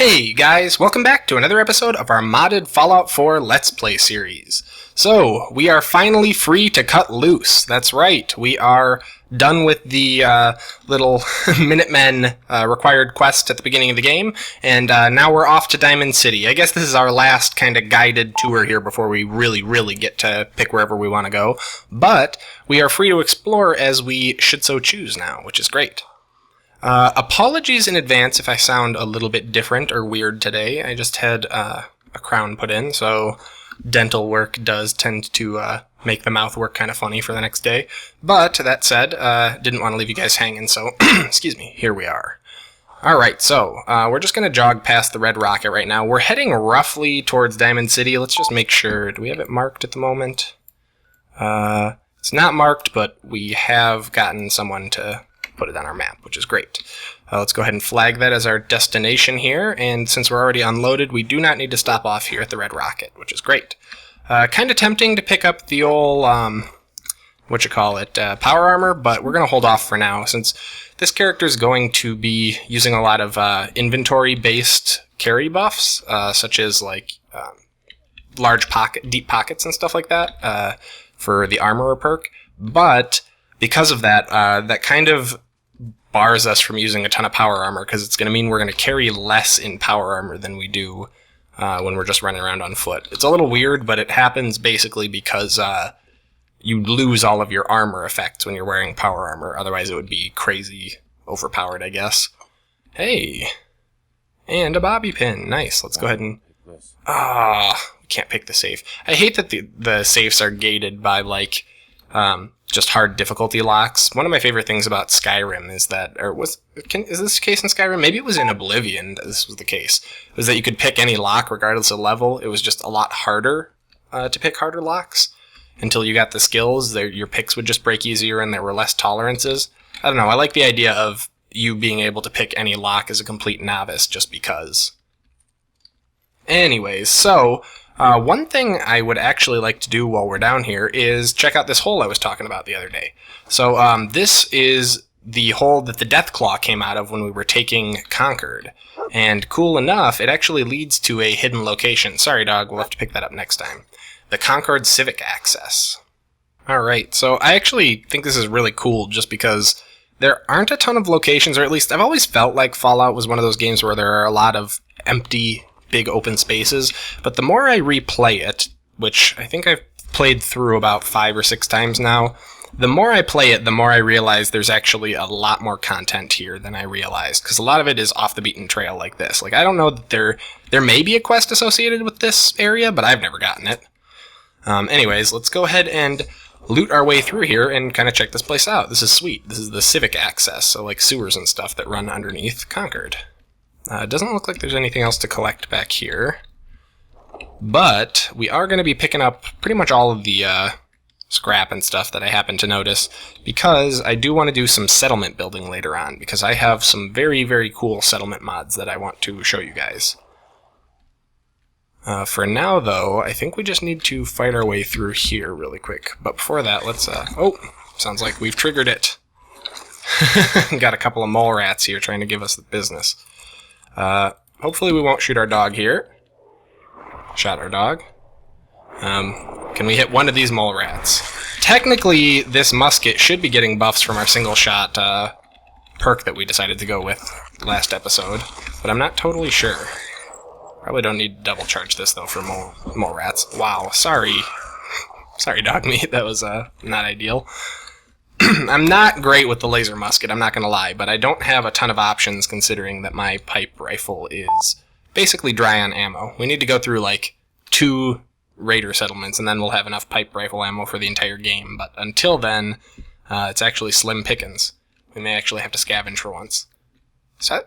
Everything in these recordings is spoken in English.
Hey guys, welcome back to another episode of our modded Fallout 4 Let's Play series. So, we are finally free to cut loose. That's right, we are done with the little Minutemen required quest at the beginning of the game, and now we're off to Diamond City. I guess this is our last kind of guided tour here before we really get to pick wherever we want to go, but we are free to explore as we should so choose now, which is great. Apologies in advance if I sound a little bit different or weird today. I just had a crown put in, so dental work does tend to make the mouth work kind of funny for the next day. But, that said, didn't want to leave you guys hanging, so, excuse me, here we are. Alright, so, we're just going to jog past the red rocket right now. We're heading roughly towards Diamond City. Let's just make sure. Do we have it marked at the moment? It's not marked, but we have gotten someone to put it on our map, which is great. Let's go ahead and flag that as our destination here, and since we're already unloaded, we do not need to stop off here at the red rocket, which is great. Kind of tempting to pick up the old, power armor, but we're going to hold off for now, since this character is going to be using a lot of inventory-based carry buffs, such as, like, deep pockets and stuff like that, for the armorer perk, but because of that, that kind of bars us from using a ton of power armor, because it's going to mean we're going to carry less in power armor than we do when we're just running around on foot. It's a little weird, but it happens basically because you lose all of your armor effects when you're wearing power armor. Otherwise it would be crazy overpowered, I guess. Hey! And a bobby pin. Nice. Let's go ahead and... we can't pick the safe. I hate that the safes are gated by, like... just hard difficulty locks. One of my favorite things about Skyrim is that, is this the case in Skyrim? Maybe it was in Oblivion that this was the case. Was that you could pick any lock regardless of level. It was just a lot harder to pick harder locks until you got the skills. Your picks would just break easier and there were less tolerances. I don't know. I like the idea of you being able to pick any lock as a complete novice just because. Anyways, so... one thing I would actually like to do while we're down here is check out this hole I was talking about the other day. So this is the hole that the Deathclaw came out of when we were taking Concord. And cool enough, it actually leads to a hidden location. Sorry, dog, we'll have to pick that up next time. The Concord Civic Access. Alright, so I actually think this is really cool just because there aren't a ton of locations, or at least I've always felt like Fallout was one of those games where there are a lot of empty big open spaces, but the more I replay it, which I think I've played through about 5 or 6 times now, the more I play it, the more I realize there's actually a lot more content here than I realized, because a lot of it is off the beaten trail like this. Like, I don't know that there may be a quest associated with this area, but I've never gotten it. Anyways, let's go ahead and loot our way through here and kind of check this place out. This is sweet. This is the civic access, so like sewers and stuff that run underneath Concord. It doesn't look like there's anything else to collect back here, but we are going to be picking up pretty much all of the scrap and stuff that I happen to notice, because I do want to do some settlement building later on, because I have some very cool settlement mods that I want to show you guys. For now, though, I think we just need to fight our way through here really quick, but before that, let's... oh, sounds like we've triggered it. Got a couple of mole rats here trying to give us the business. Hopefully we won't shoot our dog here. Shot our dog. Can we hit one of these mole rats? Technically, this musket should be getting buffs from our single shot perk that we decided to go with last episode, but I'm not totally sure. Probably don't need to double charge this though for mole rats. Wow, sorry. Sorry, dog meat. That was not ideal. I'm not great with the laser musket, I'm not going to lie, but I don't have a ton of options considering that my pipe rifle is basically dry on ammo. We need to go through like 2 raider settlements and then we'll have enough pipe rifle ammo for the entire game, but until then, it's actually slim pickings. We may actually have to scavenge for once. So,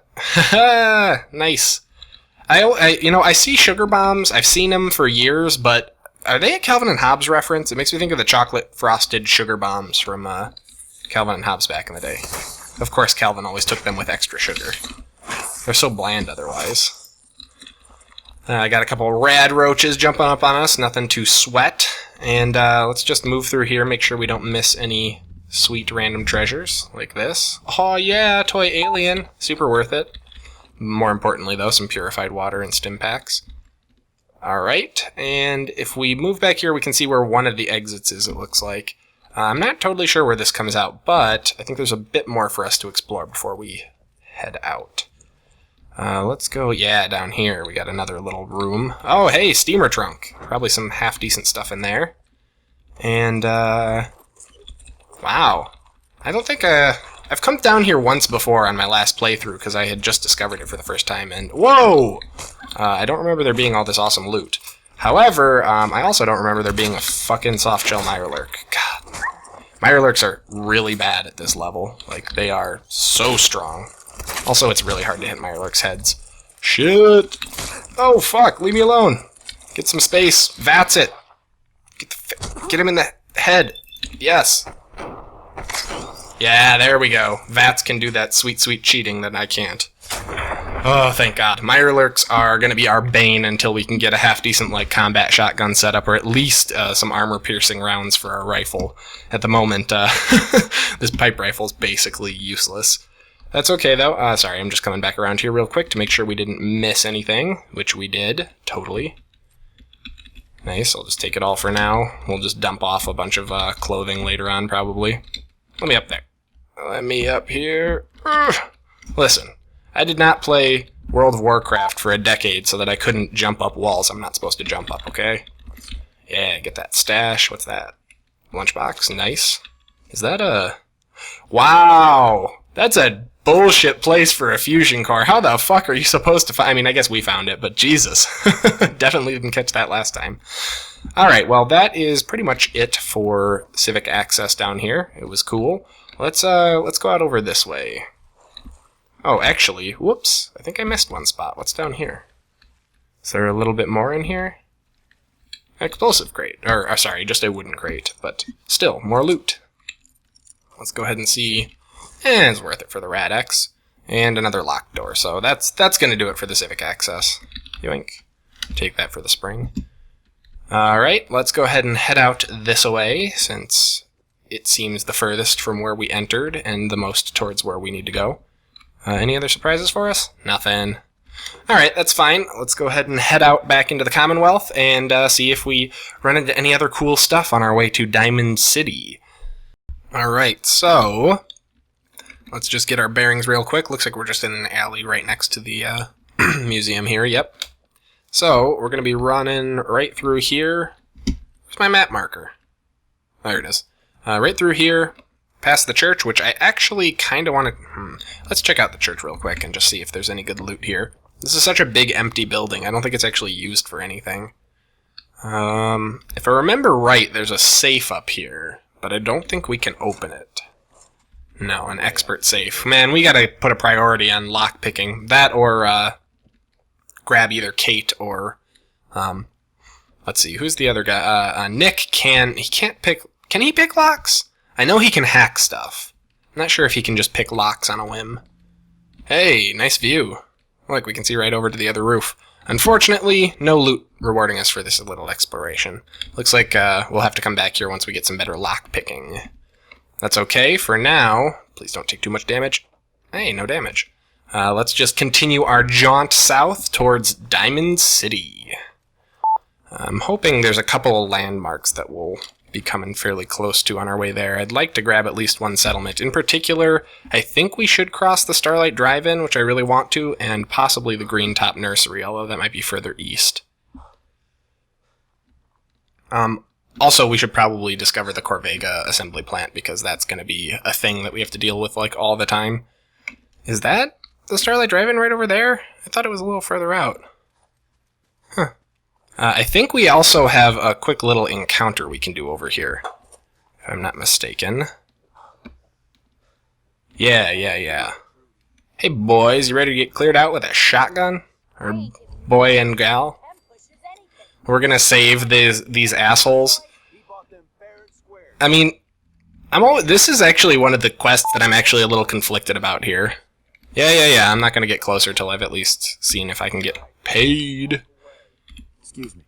nice. I see sugar bombs, I've seen them for years, but are they a Calvin and Hobbes reference? It makes me think of the chocolate frosted sugar bombs from Calvin and Hobbes back in the day. Of course, Calvin always took them with extra sugar. They're so bland otherwise. I got a couple of rad roaches jumping up on us, nothing to sweat. And let's just move through here, make sure we don't miss any sweet random treasures like this. Oh yeah, toy alien. Super worth it. More importantly, though, some purified water and stim packs. Alright, and if we move back here, we can see where one of the exits is, it looks like. I'm not totally sure where this comes out, but I think there's a bit more for us to explore before we head out. Let's go, yeah, down here. We got another little room. Oh, hey, steamer trunk. Probably some half-decent stuff in there. And, wow. I don't think, I've come down here once before on my last playthrough, because I had just discovered it for the first time, and whoa! I don't remember there being all this awesome loot. However, I also don't remember there being a fucking softshell Mirelurk. God. Mirelurks are really bad at this level. Like, they are so strong. Also, it's really hard to hit Mirelurks' heads. Shit! Oh, fuck! Leave me alone! Get some space! Vats it! Get him in the head! Yes! Yeah, there we go. Vats can do that sweet, sweet cheating that I can't. Oh, thank God. Mirelurks are going to be our bane until we can get a half-decent, like, combat shotgun setup, or at least some armor-piercing rounds for our rifle. At the moment, this pipe rifle's basically useless. That's okay, though. Sorry, I'm just coming back around here real quick to make sure we didn't miss anything, which we did. Totally. Nice, I'll just take it all for now. We'll just dump off a bunch of clothing later on, probably. Let me up there. Let me up here. Listen. I did not play World of Warcraft for a decade so that I couldn't jump up walls I'm not supposed to jump up, okay? Yeah, get that stash. What's that? Lunchbox. Nice. Is that a... Wow! That's a bullshit place for a fusion core. How the fuck are you supposed to find... I mean, I guess we found it, but Jesus. Definitely didn't catch that last time. Alright, well, that is pretty much it for civic access down here. It was cool. Let's go out over this way. Oh, actually, whoops, I think I missed one spot. What's down here? Is there a little bit more in here? Explosive crate. Or sorry, just a wooden crate. But still, more loot. Let's go ahead and see. It's worth it for the Rad-X. And another locked door. So that's going to do it for the civic access. Yoink. Take that for the spring. Alright, let's go ahead and head out this way, since it seems the furthest from where we entered and the most towards where we need to go. Any other surprises for us? Nothing. Alright, that's fine. Let's go ahead and head out back into the Commonwealth and see if we run into any other cool stuff on our way to Diamond City. Alright, so let's just get our bearings real quick. Looks like we're just in an alley right next to the museum here. Yep. So, we're going to be running right through here. Where's my map marker? There it is. Right through here. Past the church, which I actually kind of want to... Let's check out the church real quick and just see if there's any good loot here. This is such a big empty building. I don't think it's actually used for anything. If I remember right, there's a safe up here, but I don't think we can open it. No, an expert safe. Man, we gotta put a priority on lockpicking. That or grab either Kate or... let's see, who's the other guy? Nick can... He can't pick... Can he pick locks? I know he can hack stuff. I'm not sure if he can just pick locks on a whim. Hey, nice view. Look, we can see right over to the other roof. Unfortunately, no loot rewarding us for this little exploration. Looks like we'll have to come back here once we get some better lock picking. That's okay for now. Please don't take too much damage. Hey, no damage. Let's just continue our jaunt south towards Diamond City. I'm hoping there's a couple of landmarks that we'll be coming fairly close to on our way there. I'd like to grab at least one settlement. In particular, I think we should cross the Starlight Drive-In, which I really want to, and possibly the Green Top Nursery, although that might be further east. Also, we should probably discover the Corvega assembly plant, because that's going to be a thing that we have to deal with, like, all the time. Is that the Starlight Drive-In right over there? I thought it was a little further out. Huh. I think we also have a quick little encounter we can do over here, if I'm not mistaken. Yeah. Hey boys, you ready to get cleared out with a shotgun? Or boy and gal? We're gonna save these assholes. I mean, this is actually one of the quests that I'm actually a little conflicted about here. Yeah, I'm not gonna get closer till I've at least seen if I can get paid. Excuse me.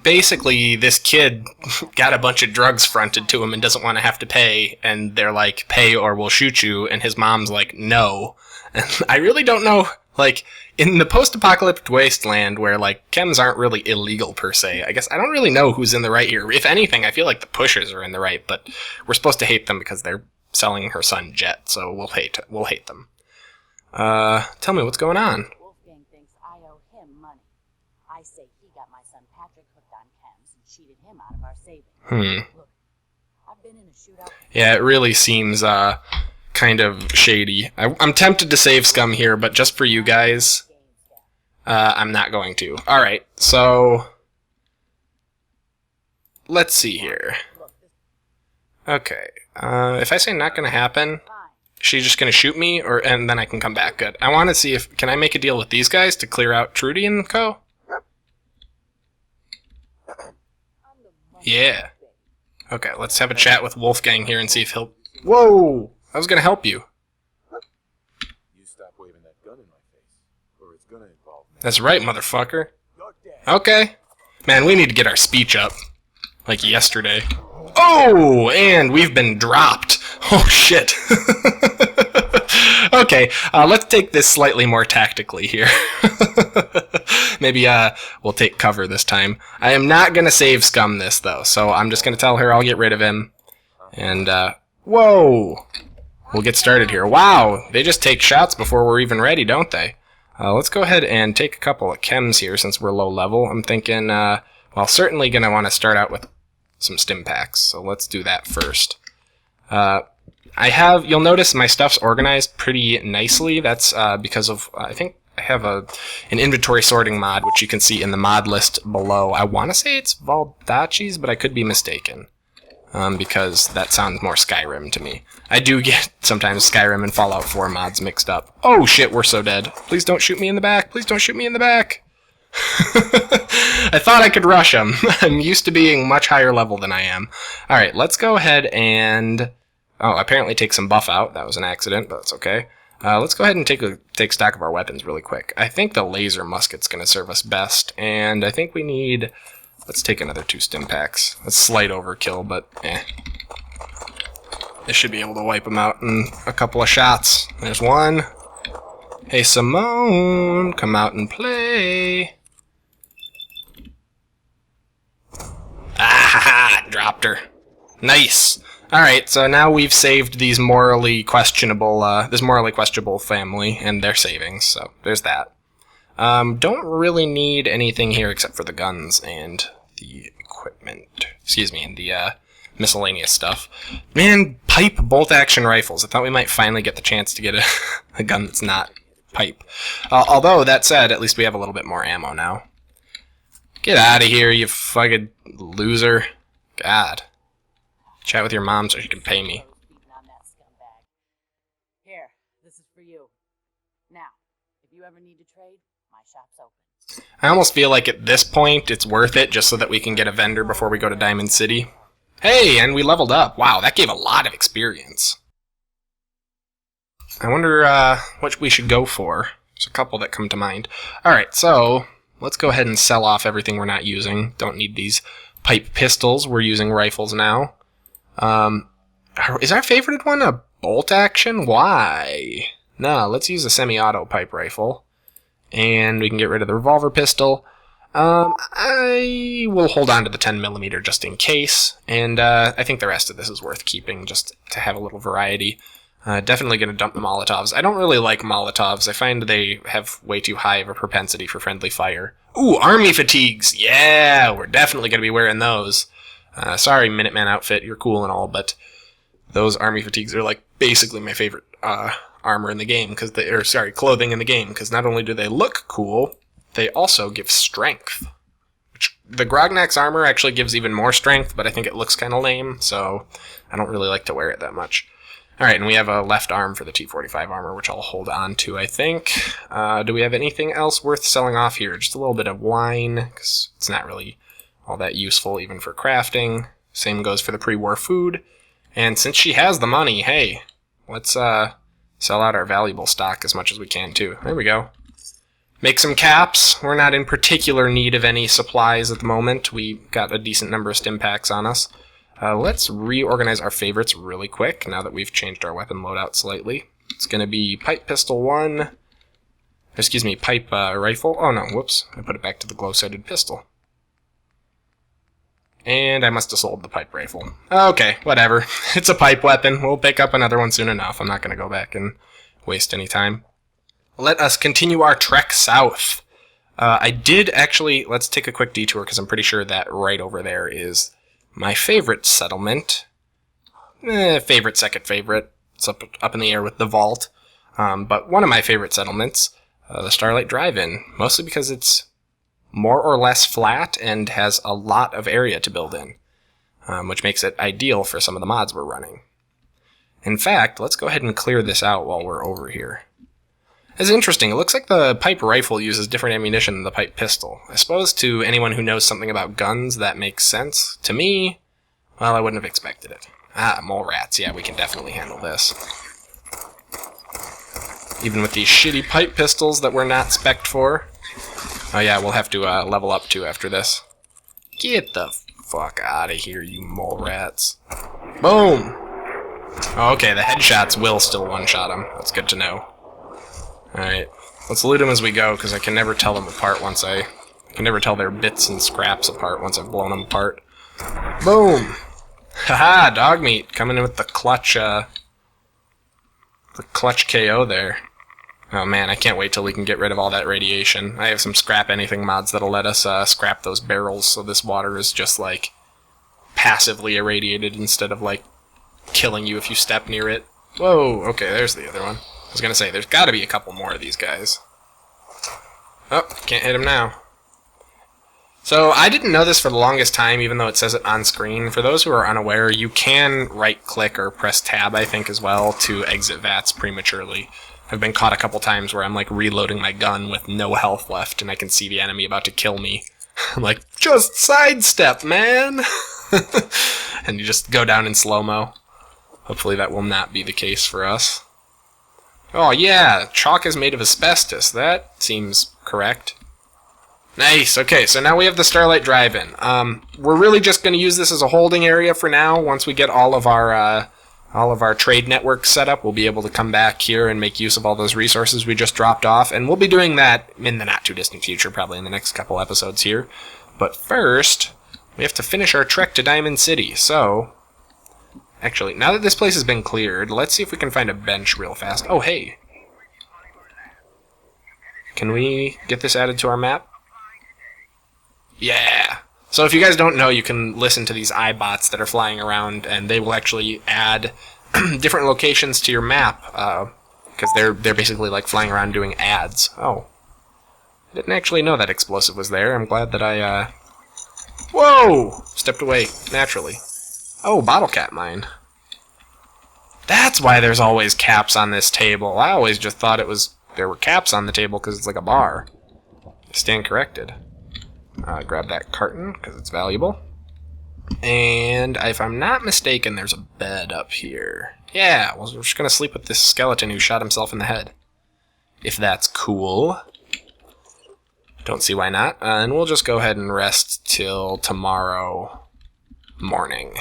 Basically, this kid got a bunch of drugs fronted to him and doesn't want to have to pay, and they're like, pay or we'll shoot you, and his mom's like, no. And I really don't know Like, in the post-apocalyptic wasteland where, like, chems aren't really illegal per se, I guess I don't really know who's in the right here. If anything, I feel like the pushers are in the right, but we're supposed to hate them because they're selling her son Jet, so we'll hate them. Tell me what's going on. Wolfgang thinks I owe him money. I say he got my son Patrick hooked on chems and cheated him out of our savings. Look, I've been in a shootout. Yeah, it really seems, kind of shady. I'm tempted to save scum here, but just for you guys, I'm not going to. Alright, so let's see here. Okay, if I say not gonna happen, she's just gonna shoot me, and then I can come back. Good. I want to see if, can I make a deal with these guys to clear out Trudy and co? Yeah. Okay, let's have a chat with Wolfgang here and see if he'll... Whoa! I was gonna help you. You stop waving that gun in my face, or it's gonna involve me. That's right, motherfucker. Okay. Man, we need to get our speech up. Like yesterday. Oh! And we've been dropped. Oh, shit. Okay, let's take this slightly more tactically here. Maybe we'll take cover this time. I am not gonna save scum this, though, so I'm just gonna tell her I'll get rid of him. And, whoa! We'll get started here. Wow, they just take shots before we're even ready, don't they? Let's go ahead and take a couple of chems here since we're low level. I'm thinking, well, certainly going to want to start out with some stim packs, so let's do that first. You'll notice my stuff's organized pretty nicely. That's because of, I think I have an inventory sorting mod, which you can see in the mod list below. I want to say it's Valdacils's, but I could be mistaken. Because that sounds more Skyrim to me. I do get sometimes Skyrim and Fallout 4 mods mixed up. Oh shit, we're so dead. Please don't shoot me in the back. Please don't shoot me in the back. I thought I could rush them. I'm used to being much higher level than I am. Alright, let's go ahead and... Oh, apparently take some buff out. That was an accident, but it's okay. Let's go ahead and take stock of our weapons really quick. I think the laser musket's going to serve us best, and I think we need... Let's take another 2 stim packs. That's slight overkill, but eh. This should be able to wipe them out in a couple of shots. There's one. Hey, Simone, come out and play. Ah, dropped her. Nice. Alright, so now we've saved these morally questionable, this morally questionable family and their savings, so there's that. Don't really need anything here except for the guns and the equipment. Excuse me, and the miscellaneous stuff. Man, pipe bolt-action rifles. I thought we might finally get the chance to get a gun that's not pipe. Although, that said, at least we have a little bit more ammo now. Get out of here, you fucking loser. God. Chat with your mom so she can pay me. Here, this is for you. Now, if you ever need to trade, my shop's open. I almost feel like at this point it's worth it just so that we can get a vendor before we go to Diamond City. Hey, and we leveled up. Wow, that gave a lot of experience. I wonder what we should go for. There's a couple that come to mind. Alright, so let's go ahead and sell off everything we're not using. Don't need these pipe pistols. We're using rifles now. Is our favorite one a bolt action? Why? No, let's use a semi-auto pipe rifle. And we can get rid of the revolver pistol. I will hold on to the 10mm just in case. And I think the rest of this is worth keeping just to have a little variety. Definitely going to dump the Molotovs. I don't really like Molotovs. I find they have way too high of a propensity for friendly fire. Ooh, army fatigues! Yeah, we're definitely going to be wearing those. Sorry, Minuteman outfit, you're cool and all, but those army fatigues are like basically my favorite armor in the game, clothing in the game, because not only do they look cool, they also give strength. Which, the Grognak's armor actually gives even more strength, but I think it looks kind of lame, so I don't really like to wear it that much. Alright, and we have a left arm for the T-45 armor, which I'll hold on to, I think. Do we have anything else worth selling off here? Just a little bit of wine, because it's not really all that useful even for crafting. Same goes for the pre-war food. And since she has the money, hey, let's sell out our valuable stock as much as we can too. There we go. Make some caps. We're not in particular need of any supplies at the moment. We got a decent number of stim packs on us. Let's reorganize our favorites really quick now that we've changed our weapon loadout slightly. It's going to be pipe pistol 1, Excuse me, pipe rifle. Oh no, whoops. I put it back to the glow-sighted pistol. And I must have sold the pipe rifle. Okay, whatever. It's a pipe weapon. We'll pick up another one soon enough. I'm not going to go back and waste any time. Let us continue our trek south. I did actually... Let's take a quick detour, because I'm pretty sure that right over there is my favorite settlement. Favorite, second favorite. It's up in the air with the vault. But one of my favorite settlements, the Starlight Drive-In. Mostly because it's more or less flat and has a lot of area to build in, which makes it ideal for some of the mods we're running. In fact, let's go ahead and clear this out while we're over here. It's interesting. It looks like the pipe rifle uses different ammunition than the pipe pistol. I suppose to anyone who knows something about guns, that makes sense. To me, well, I wouldn't have expected it. Ah, mole rats. Yeah, we can definitely handle this. Even with these shitty pipe pistols that we're not spec'd for. Oh yeah, we'll have to level up too after this. Get the fuck out of here, you mole rats. Boom! Oh, okay, the headshots will still one-shot them. That's good to know. Alright, let's loot them as we go, because I can never tell them apart once I can never tell their bits and scraps apart once I've blown them apart. Boom! Haha, dog meat, coming in with the clutch KO there. Oh man, I can't wait till we can get rid of all that radiation. I have some scrap anything mods that'll let us scrap those barrels, so this water is just like passively irradiated instead of like killing you if you step near it. Whoa, okay, there's the other one. I was gonna say, there's gotta be a couple more of these guys. Oh, can't hit him now. So, I didn't know this for the longest time, even though it says it on screen. For those who are unaware, you can right-click or press tab, I think, as well, to exit VATS prematurely. I've been caught a couple times where I'm, like, reloading my gun with no health left, and I can see the enemy about to kill me. I'm like, just sidestep, man! And you just go down in slow-mo. Hopefully that will not be the case for us. Oh, yeah, chalk is made of asbestos. That seems correct. Nice, okay, so now we have the Starlight Drive-In. We're really just going to use this as a holding area for now. Once we get all of our trade networks set up, we'll be able to come back here and make use of all those resources we just dropped off, and we'll be doing that in the not-too-distant future, probably in the next couple episodes here. But first, we have to finish our trek to Diamond City, so... Actually, now that this place has been cleared, let's see if we can find a bench real fast. Oh, hey! Can we get this added to our map? Yeah! So if you guys don't know, you can listen to these iBots that are flying around, and they will actually add different locations to your map, because they're basically like flying around doing ads. Oh. I didn't actually know that explosive was there. I'm glad that I, Whoa! Stepped away naturally. Oh, bottle cap mine. That's why there's always caps on this table. I always just thought there were caps on the table because it's like a bar. Stand corrected. Grab that carton, because it's valuable. And if I'm not mistaken, there's a bed up here. Yeah, well, we're just going to sleep with this skeleton who shot himself in the head. If that's cool. Don't see why not. And we'll just go ahead and rest till tomorrow morning.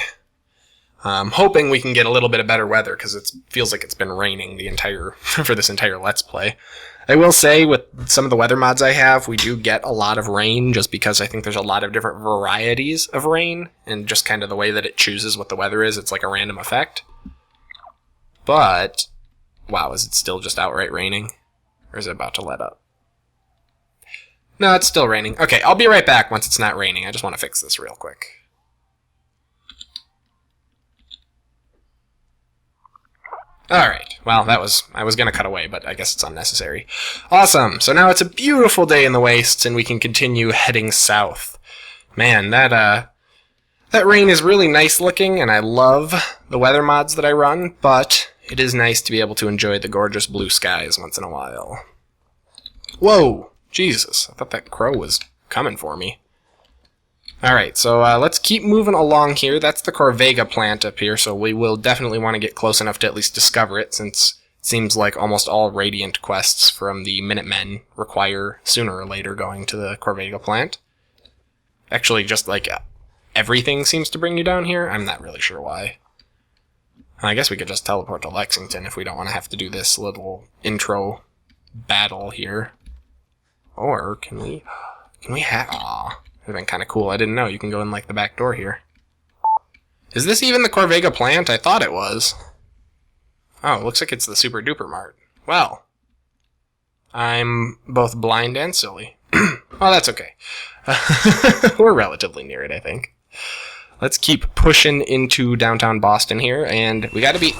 I'm hoping we can get a little bit of better weather, because it feels like it's been raining for this entire Let's Play. I will say, with some of the weather mods I have, we do get a lot of rain, just because I think there's a lot of different varieties of rain, and just kind of the way that it chooses what the weather is, it's like a random effect. But, wow, is it still just outright raining? Or is it about to let up? No, it's still raining. Okay, I'll be right back once it's not raining. I just want to fix this real quick. Alright, well, I was going to cut away, but I guess it's unnecessary. Awesome, so now it's a beautiful day in the wastes, and we can continue heading south. Man, that rain is really nice looking, and I love the weather mods that I run, but it is nice to be able to enjoy the gorgeous blue skies once in a while. Whoa, Jesus, I thought that crow was coming for me. Alright, so let's keep moving along here. That's the Corvega plant up here, so we will definitely want to get close enough to at least discover it, since it seems like almost all Radiant quests from the Minutemen require sooner or later going to the Corvega plant. Actually, just like everything seems to bring you down here. I'm not really sure why. I guess we could just teleport to Lexington if we don't want to have to do this little intro battle here. Or can we have... Aw, that would have been kind of cool. I didn't know. You can go in like the back door here. Is this even the Corvega plant? I thought it was. Oh, looks like it's the Super Duper Mart. Well, I'm both blind and silly. Well, that's okay. We're relatively near it, I think. Let's keep pushing into downtown Boston here, and we gotta be...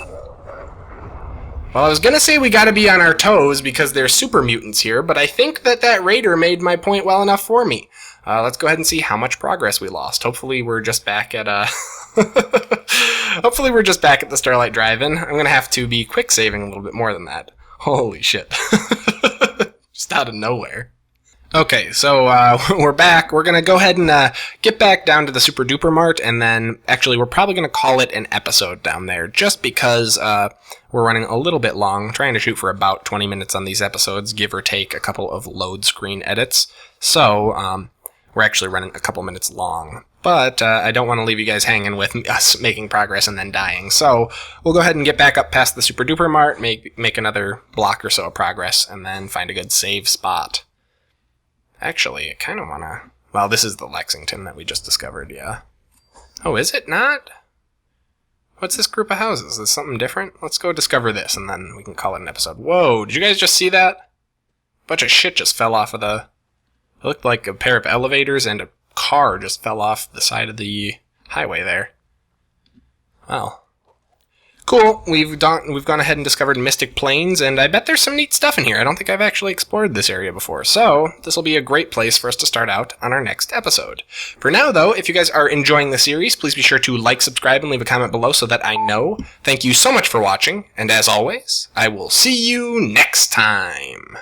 Well, I was gonna say we gotta be on our toes because there's super mutants here, but I think that raider made my point well enough for me. Let's go ahead and see how much progress we lost. Hopefully we're just back at, Hopefully we're just back at the Starlight Drive-In. I'm gonna have to be quick saving a little bit more than that. Holy shit. Just out of nowhere. Okay, so we're back. We're going to go ahead and get back down to the Super Duper Mart, and then actually we're probably going to call it an episode down there, just because we're running a little bit long, trying to shoot for about 20 minutes on these episodes, give or take a couple of load screen edits. So we're actually running a couple minutes long. But I don't want to leave you guys hanging with us making progress and then dying. So we'll go ahead and get back up past the Super Duper Mart, make another block or so of progress, and then find a good save spot. Actually, I kind of want to... Well, this is the Lexington that we just discovered, yeah. Oh, is it not? What's this group of houses? Is this something different? Let's go discover this, and then we can call it an episode. Whoa, did you guys just see that? A bunch of shit just fell off of the... It looked like a pair of elevators and a car just fell off the side of the highway there. Well... Cool, we've gone ahead and discovered Mystic Plains, and I bet there's some neat stuff in here. I don't think I've actually explored this area before, so this will be a great place for us to start out on our next episode. For now, though, if you guys are enjoying the series, please be sure to like, subscribe, and leave a comment below so that I know. Thank you so much for watching, and as always, I will see you next time.